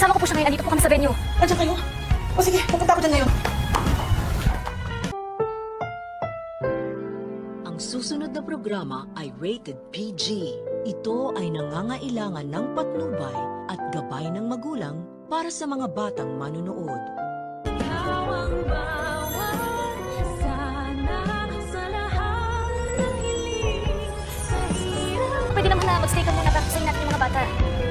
Kasama ko po siya ngayon. Andito po kami sa venue. Andiyan kayo? O sige, pupunta ako dyan ngayon. Ang susunod na programa ay rated PG. Ito ay nangangailangan ng patnubay at gabay ng magulang para sa mga batang manunood. Pwede naman na mag-stay ka muna para sa natin yung mga bata.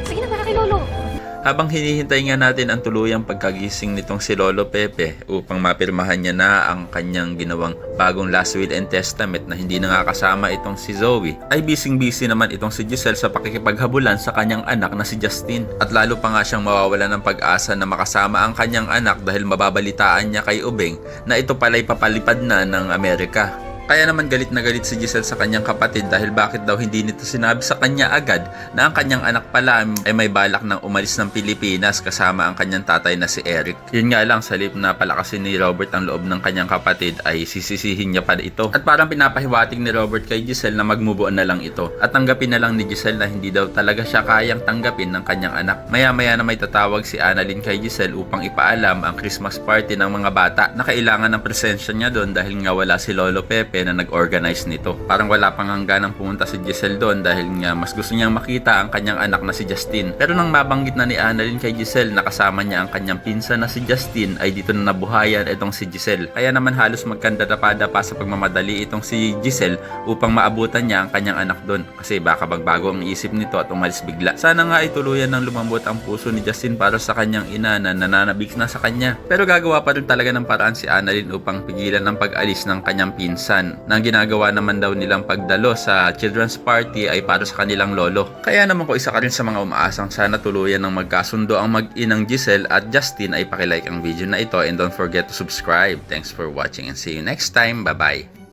Sige na, para kay Lolo. Habang hinihintay nga natin ang tuluyang pagkagising nitong si Lolo Pepe upang mapirmahan niya na ang kanyang ginawang bagong last will and testament na hindi na nga kasama itong si Zoe, ay busy naman itong si Giselle sa pakikipaghabulan sa kanyang anak na si Justin. At lalo pa nga siyang mawawalan ng pag-asa na makasama ang kanyang anak dahil mababalitaan niya kay Ubeng na ito pala'y papalipad na ng Amerika. Kaya naman galit na galit si Giselle sa kanyang kapatid dahil bakit daw hindi nito sinabi sa kanya agad na ang kanyang anak pala ay may balak ng umalis ng Pilipinas kasama ang kanyang tatay na si Eric. Yun nga lang, sa halip na palakasin ni Robert ang loob ng kanyang kapatid ay sisisihin niya pa ito. At parang pinapahiwatig ni Robert kay Giselle na mag-move on na lang ito at tanggapin na lang ni Giselle na hindi daw talaga siya kayang tanggapin ng kanyang anak. Maya-maya na may tatawag si Annalyn kay Giselle upang ipaalam ang Christmas party ng mga bata na kailangan ng presensya niya doon dahil nga wala si Lolo Pepe na nag-organize nito. Parang wala pang hangganang pumunta si Giselle doon dahil nga mas gusto niyang makita ang kanyang anak na si Justin. Pero nang mabanggit na ni Annalyn kay Giselle na kasama niya ang kanyang pinsan na si Justin ay dito na nabuhayan itong si Giselle. Kaya naman halos magkandadapa pa sa pagmamadali itong si Giselle upang maabutan niya ang kanyang anak doon kasi baka magbago ang isip nito at umalis bigla. Sana nga ay tuluyan ng lumambot ang puso ni Justin para sa kanyang ina na nananabik na sa kanya. Pero gagawa pa rin talaga ng paraan si Annalyn upang pigilan ang pag-alis ng kanyang pinsan. Nang ginagawa naman daw nilang pagdalo sa children's party ay para sa kanilang lolo. Kaya naman ko isa ka rin sa mga umaasang sana tuluyan ng magkasundo ang mag-inang Giselle at Justin ay pakilike ang video na ito and don't forget to subscribe. Thanks for watching and see you next time. Bye-bye!